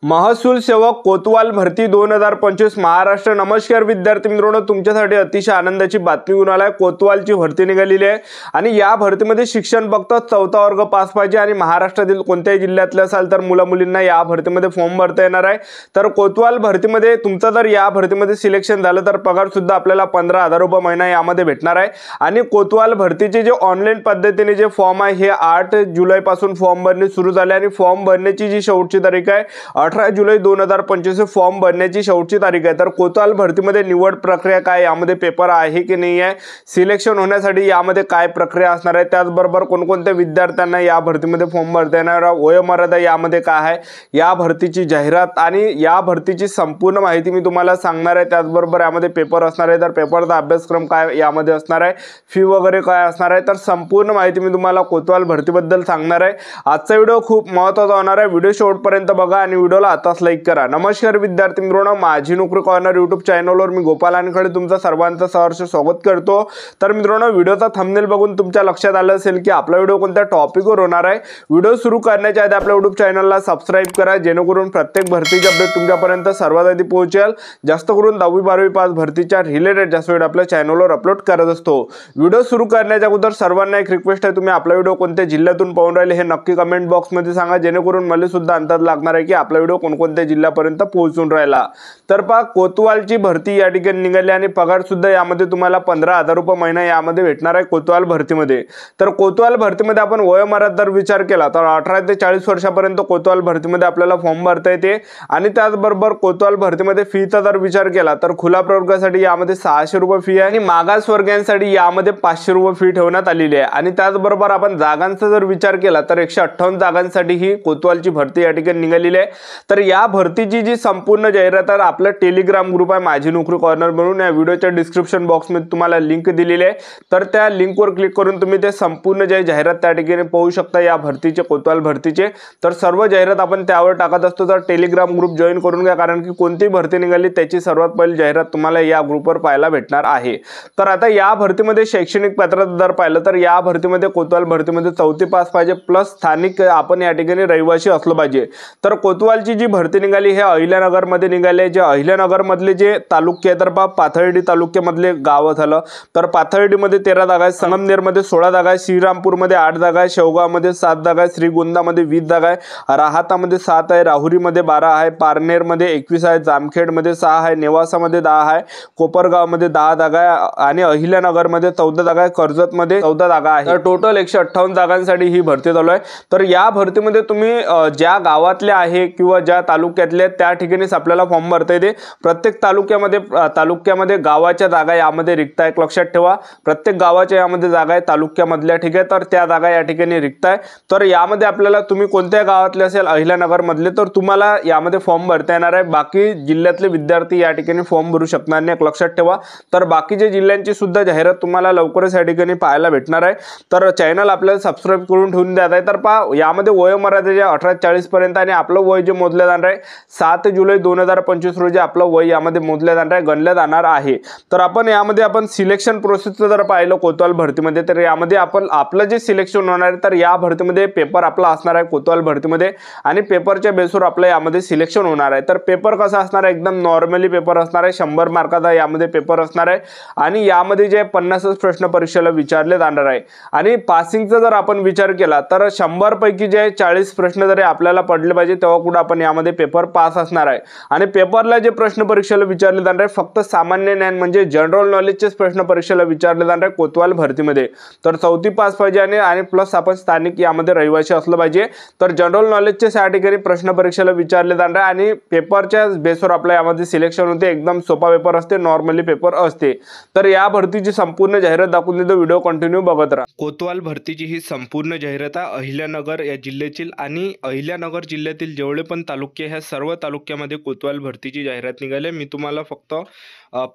महसूल सेवक कोतवाल भरती 2025 महाराष्ट्र। नमस्कार विद्यार्थी मित्रांनो, तुमच्यासाठी अतिशय आनंदाची बातमी घेऊन आलाय। कोतवालची भरती निघालेली आहे आणि या भरतीमध्ये शिक्षण फक्त 4था वर्ग पास पाहिजे आणि महाराष्ट्रातील कोणत्याही जिल्ह्यातले असाल तर मुला मुलींना या भरतीमध्ये फॉर्म भरता येणार आहे। तर कोतवाल भरतीमध्ये तुमचं जर या भरतीमध्ये सिलेक्शन झालं तर पगार सुद्धा आपल्याला 15,000 रुपये महिना यामध्ये भेटणार आहे। आणि कोतवाल भरतीचे जे ऑनलाईन पद्धतीने जे फॉर्म आहे हे 8 जुलै पासून फॉर्म भरणे सुरू झाले आणि फॉर्म भरण्याची जी शेवटची तारीख आहे 18 जुलै 2025 फॉर्म भरण्याची शेवटची तारीख आहे। तर कोतवाल भरतीमध्ये निवड प्रक्रिया काय, यामध्ये पेपर आहे की नाही आहे, सिलेक्शन होण्यासाठी यामध्ये काय प्रक्रिया असणार आहे, त्याचबरोबर कोणकोणत्या विद्यार्थ्यांना या भरतीमध्ये फॉर्म भरता येणार, वयोमर्यादा यामध्ये काय आहे, या भरतीची जाहिरात आणि या भरतीची संपूर्ण माहिती मी तुम्हाला सांगणार आहे। त्याचबरोबर यामध्ये पेपर असणार आहे, तर पेपरचा अभ्यासक्रम काय यामध्ये असणार आहे, फी वगैरे काय असणार आहे, तर संपूर्ण माहिती मी तुम्हाला कोतवाल भरतीबद्दल सांगणार आहे। आजचा व्हिडिओ खूप महत्त्वाचा होणार आहे, व्हिडिओ शेवटपर्यंत बघा आणि व्हिडिओला आताच लाईक करा। नमस्कार विद्यार्थी मित्रांनो, माझी नोकरी कॉर्नर यूट्यूब चॅनलवर मी गोपाल आणखळे तुमचं सर्वांचं सहर्ष स्वागत करतो। तर मित्रांनो, व्हिडिओचा थंबनेल बघून तुमच्या लक्षात आलं असेल की आपला व्हिडिओ कोणत्या टॉपिकवर होणार आहे। व्हिडिओ सुरू करण्याच्या आधी आपल्या यूट्यूब चॅनलला सबस्क्राइब करा, जेणेकरून प्रत्येक भरतीची अपडेट तुमच्यापर्यंत सर्वात आधी पोहोचेल। जास्त करून 10वी 12वी पास भरतीच्या रिलेटेड जास्त व्हिडिओ आपल्या चॅनलवर अपलोड करत असतो। व्हिडिओ सुरू करण्याच्या अगोदर सर्वांना एक रिक्वेस्ट आहे, तुम्ही आपला व्हिडिओ कोणत्या जिल्ह्यातून पाहून राहिले हे नक्की कमेंट बॉक्समध्ये सांगा, जेणेकरून मला सुद्धा अंदाज लागणार आहे की आपला व्हिडिओ कोणकोणत्या जिल्ह्यापर्यंत पोहोचून राहिला। तर पहा, कोतवालची भरती या ठिकाणी निघाली आणि पगार सुद्धा यामध्ये तुम्हाला 15,000 रुपये महिना यामध्ये भेटणार आहे कोतवाल भरतीमध्ये। तर कोतवाल भरतीमध्ये आपण वयोमर्यादा जर विचार केला तर 18 ते 40 वर्षापर्यंत कोतवाल भरतीमध्ये आपल्याला फॉर्म भरता येते। आणि त्याचबरोबर कोतवाल भरतीमध्ये फीचा जर विचार केला तर खुला प्रवर्गासाठी यामध्ये 600 रुपये फी आहे आणि मागासवर्गीयांसाठी यामध्ये 500 रुपये फी ठेवण्यात आलेली आहे। आणि त्याचबरोबर आपण जागांचा जर विचार केला तर 158 जागांसाठी ही कोतवालची भरती या ठिकाणी निघालेली आहे। तर या भरतीची जी संपूर्ण जाहिरात आहे आपलं टेलिग्राम ग्रुप आहे माझी नोकरी कॉर्नर म्हणून, या व्हिडिओच्या डिस्क्रिप्शन बॉक्समध्ये तुम्हाला लिंक दिलेली आहे। तर त्या लिंकवर क्लिक करून तुम्ही ते संपूर्ण जे जाहिरात त्या ठिकाणी पाहू शकता या भरतीचे, कोतवाल भरतीचे। तर सर्व जाहिरात आपण त्यावर टाकत असतो, तर टेलिग्राम ग्रुप जॉईन करून घ्या, कारण की कोणती भरती निघाली त्याची सर्वात पहिली जाहिरात तुम्हाला या ग्रुपवर पाहायला भेटणार आहे। तर आता या भरतीमध्ये शैक्षणिक पात्रता जर पाहिलं तर या भरतीमध्ये कोतवाल भरतीमध्ये 4थी पास पाहिजे प्लस स्थानिक आपण या ठिकाणी रहिवासी असलो पाहिजे। तर कोतवालची जी भरती निघाली हे अहिल्यानगर मध्ये निघाले। जे अहिल्यानगर मधले जे तालुके तर पाथर्डी तालुक्यामधले गाव झालं, तर पाथर्डी मध्ये 13 जागा आहे, संगमनेर मध्ये 16 जागा आहे, श्रीरामपूर मध्ये 8 जागा आहे, शेवगाव मध्ये 7 जागा आहे, श्रीगोंदा मध्ये 20 जागा आहे, राहाता मध्ये 7 आहे, राहुरी मध्ये 12 आहे, पारनेर मध्ये 21 आहे, जामखेड मध्ये 6 आहे, नेवासा मध्ये 10 आहे, कोपरगाव मध्ये 10 जागा आहे आणि अहिल्यानगर मध्ये 14 जागा आहे, कर्जत मध्ये 14 जागा आहे। तर टोटल 158 जागांसाठी ही भरती चालू आहे। तर या भरतीमध्ये तुम्ही ज्या गावातले आहे किंवा ज्या तालुक्यातले त्या ठिकाणीच आपल्याला फॉर्म भरता येते। प्रत्येक तालुक्यामध्ये गावाच्या जागा यामध्ये रिक्त आहे, लक्षात ठेवा, प्रत्येक गावाच्या यामध्ये जागा आहे तालुक्यामधल्या, ठीक आहे। तर त्या जागा या ठिकाणी रिक्त आहे। तर यामध्ये आपल्याला तुम्ही कोणत्या गावातले असेल अहिल्यानगर मधले तर तुम्हाला यामध्ये फॉर्म भरता येणार आहे। बाकी जिल्ह्यातले विद्यार्थी या ठिकाणी फॉर्म भरू शकणार नाही, लक्षात ठेवा। तर बाकीच्या जिल्ह्यांची सुद्धा जाहिरात तुम्हाला लवकरच या ठिकाणी पाहायला भेटणार आहे। तर चॅनल आपल्याला सबस्क्राइब करून ठेवून द्या आहे। तर पहा, यामध्ये वयोमर्यादा जे 18 ते 40 पर्यंत आणि आपलं वय जे मोजलं जाणार आहे 7 जुलै 2025 रोजी आपलं वय यामध्ये मोजलं जाणार आहे, गणलं जाणार आहे। तर आपण यामध्ये सिलेक्शन प्रोसेसचं जर पाहिलं कोतवाल भरतीमध्ये तर यामध्ये आपलं जे सिलेक्शन होणार आहे तर या भरतीमध्ये पेपर आपला असणार आहे कोतवाल भरतीमध्ये आणि पेपरच्या बेसवर आपलं यामध्ये सिलेक्शन होणार आहे। तर पेपर कसा असणार आहे, एकदम नॉर्मली पेपर असणार आहे, 100 मार्काचा यामध्ये पेपर असणार आहे आणि यामध्ये जे 50 प्रश्न परीक्षेला विचारले जाणार आहे। आणि पासिंगचा जर आपण विचार केला तर 100 पैकी जे 40 प्रश्न जरी आपल्याला पडले पाहिजे तेव्हा कुठे आपण यामध्ये पेपर पास असणार आहे। आणि पेपरला जे प्रश्न परीक्षेला विचारले जाणार आहे फक्त सामान्य ज्ञान म्हणजे जनरल नॉलेजचेच प्रश्न परीक्षेला विचारले जाणार आहे कोतवाल भरतीमध्ये। तर 4थी पास पाहिजे आणि प्लस आपण स्थानिक यामध्ये रहिवासी असलं पाहिजे। तर जनरल नॉलेजचे या ठिकाणी प्रश्न परीक्षेला विचारले जाणार आहे आणि पेपरच्या बेसवर आपल्या यामध्ये सिलेक्शन होते, एकदम सोपा पेपर असते, नॉर्मली पेपर असते। तर या भरतीची संपूर्ण जाहिरात दाखवून देतो, व्हिडिओ कंटिन्यू बघत राहा। कोतवाल भरतीची ही संपूर्ण जाहिरात अहिल्यानगर या जिल्ह्यातील आणि अहिल्यानगर जिल्ह्यातील जेवढे पण तालुके ह्या सर्व तालुक्यामध्ये कोतवाल भरतीची जाहिरात निघाली। मी तुम्हाला फक्त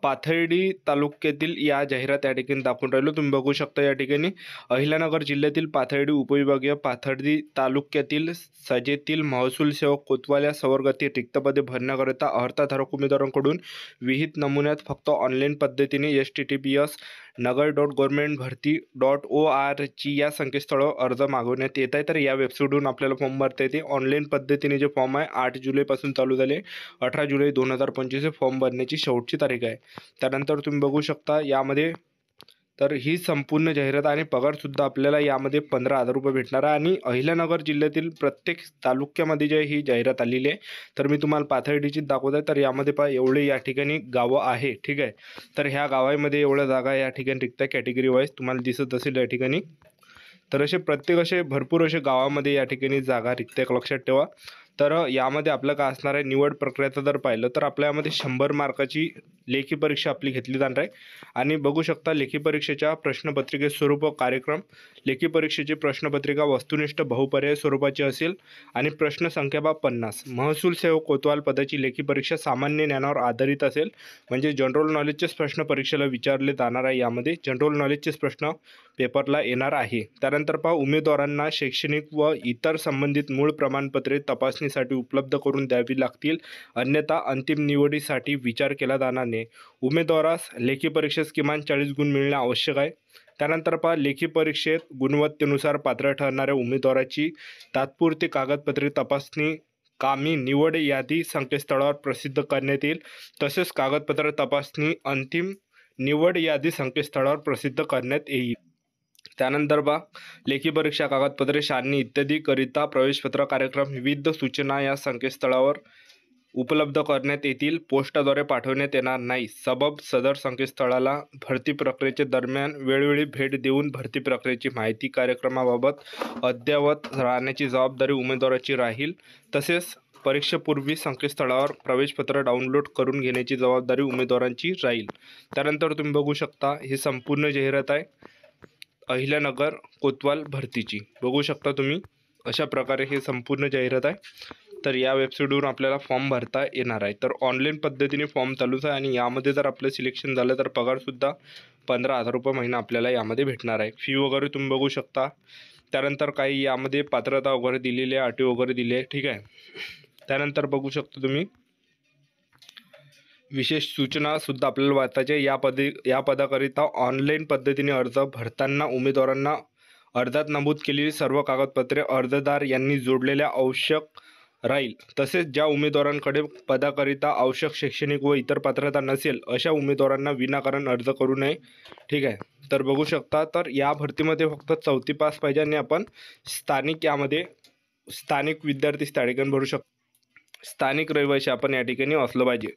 पाथर्डी तालुक्यातील या जाहिरात या ठिकाणी दाखवून राहिलो, तुम्ही बघू शकता। या ठिकाणी अहिल्यानगर जिल्ह्यातील पाथर्डी उपविभागीय पाथर्डी तालुक्यातील सजेतील महसूल सेवक कोतवाल या संवर्गातील रिक्त पदे भरण्याकरिता अर्हताधारक उमेदवारांकडून विहित नमुन्यात फक्त ऑनलाईन पद्धतीने https nagar.governmentbharti.or.g या संकेतस्थळावर अर्ज मागवण्यात येत आहे। तर या वेबसाईटवरून आपल्याला फॉर्म भरता येते। ऑनलाईन पद्धतीने जे फॉर्म आहे 8 जुलैपासून चालू झाले, 18 जुलै 2025 फॉर्म भरण्याची शेवटची तारीख आहे। त्यानंतर तुम्ही बघू शकता यामध्ये तर ही संपूर्ण जाहिरात आणि पगारसुद्धा आपल्याला यामध्ये 15,000 रुपये भेटणार आहे आणि अहिल्यानगर जिल्ह्यातील प्रत्येक तालुक्यामध्ये जे ही जाहिरात आलेली आहे। तर मी तुम्हाला पाथर्डीची दाखवत आहे। तर यामध्ये पहा एवढे या ठिकाणी गावं आहे, ठीक आहे। तर ह्या गावामध्ये एवढ्या जागा या ठिकाणी रिक्त कॅटेगरी वाईज तुम्हाला दिसत असेल या ठिकाणी। तर असे प्रत्येक असे भरपूर असे गावामध्ये या ठिकाणी जागा रिक्त आहे, लक्षात ठेवा। तर यामध्ये आपलं काय असणार आहे, निवड प्रक्रियाचं जर पाहिलं तर आपल्या यामध्ये 100 मार्काची लेखी परीक्षा आपली घेतली जाणार आहे आणि बघू शकता लेखी परीक्षेच्या प्रश्नपत्रिके स्वरूप कार्यक्रम, लेखी परीक्षेची प्रश्नपत्रिका वस्तुनिष्ठ बहुपर्याय स्वरूपाची असेल आणि प्रश्न संख्या 50। महसूल सेवक कोतवाल पदाची लेखी परीक्षा सामान्य ज्ञानावर आधारित असेल, म्हणजे जनरल नॉलेजचेच प्रश्न परीक्षेला विचारले जाणार आहे। यामध्ये जनरल नॉलेजचेच प्रश्न पेपरला येणार आहे। त्यानंतर पहा उमेदवारांना शैक्षणिक व इतर संबंधित मूळ प्रमाणपत्रे तपासणीसाठी उपलब्ध करून द्यावी लागतील, अन्यथा अंतिम निवडीसाठी विचार केला जाणार नाही। उमेदवारास लेखी परीक्षेत किमान 40 गुण मिळणे आवश्यक आहे। त्यानंतर पहा लेखी परीक्षेत गुणवत्तेनुसार पात्र ठरणाऱ्या उमेदवाराची तात्पुरती कागदपत्रे तपासणी कामी निवड यादी संकेतस्थळावर प्रसिद्ध करण्यात येईल। तसेच कागदपत्र तपासणी अंतिम निवड यादी संकेतस्थळावर प्रसिद्ध करण्यात येईल। त्यानंतर बा लेखी परीक्षा कागदपत्रे छाननी इत्यादी करिता प्रवेशपत्र कार्यक्रम विविध सूचना या संकेतस्थळावर उपलब्ध करण्यात येतील, पोस्टाद्वारे पाठवण्यात येणार नाही। सबब सदर संकेतस्थळाला भरती प्रक्रियेच्या दरम्यान वेळोवेळी भेट देऊन भरती प्रक्रियेची माहिती कार्यक्रमाबाबत अद्ययावत राहण्याची जबाबदारी उमेदवाराची राहील। तसेच परीक्षेपूर्वी संकेतस्थळावर प्रवेशपत्र डाउनलोड करून घेण्याची जबाबदारी उमेदवारांची राहील। त्यानंतर तुम्ही बघू शकता ही संपूर्ण जाहिरात आहे अहिल्यानगर कोतवाल भरतीची, बघू शकता तुम्ही अशा प्रकारे हे संपूर्ण जाहिरात आहे। तर या वेबसाईटवरून आपल्याला फॉर्म भरता येणार आहे। तर ऑनलाईन पद्धतीने फॉर्म चालूच आहे आणि यामध्ये जर आपलं सिलेक्शन झालं तर पगारसुद्धा 15,000 रुपये महिना आपल्याला यामध्ये भेटणार आहे। फी वगैरे तुम्ही बघू शकता। त्यानंतर काही यामध्ये पात्रता वगैरे दिलेली आहे, अटी वगैरे दिली आहे, ठीक आहे। त्यानंतर बघू शकता तुम्ही विशेष सूचनासुद्धा आपल्याला वाचायचे या पदाकरिता ऑनलाईन पद्धतीने अर्ज भरताना उमेदवारांना अर्जात नमूद केलेली सर्व कागदपत्रे अर्जदार यांनी जोडलेल्या आवश्यक राहील। तसेच ज्या उमेदवारांकडे पदाकरिता आवश्यक शैक्षणिक व इतर पात्रता नसेल अशा उमेदवारांना विनाकारण अर्ज करू नये, ठीक आहे। तर बघू शकता तर या भरतीमध्ये फक्त 4थी पास पाहिजे आणि आपण स्थानिक विद्यार्थी त्या ठिकाणी भरू शकतो, स्थानिक रहिवासी आपण या ठिकाणी असलं पाहिजे।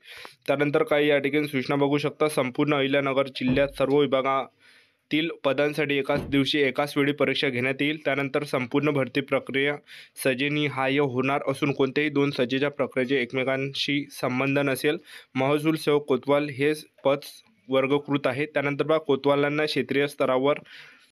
त्यानंतर काही या ठिकाणी सूचना बघू शकता। संपूर्ण अहिल्यानगर जिल्ह्यात सर्व विभागातील पदांसाठी एकाच दिवशी एकाच वेळी परीक्षा घेण्यात येईल। त्यानंतर संपूर्ण भरती प्रक्रिया सजेनिहाय होणार असून कोणत्याही 2 सजेच्या प्रक्रियेचे एकमेकांशी संबंध नसेल। महसूल सेवक कोतवाल हे पद वर्गीकृत आहे। त्यानंतर कोतवालांना क्षेत्रीय स्तरावर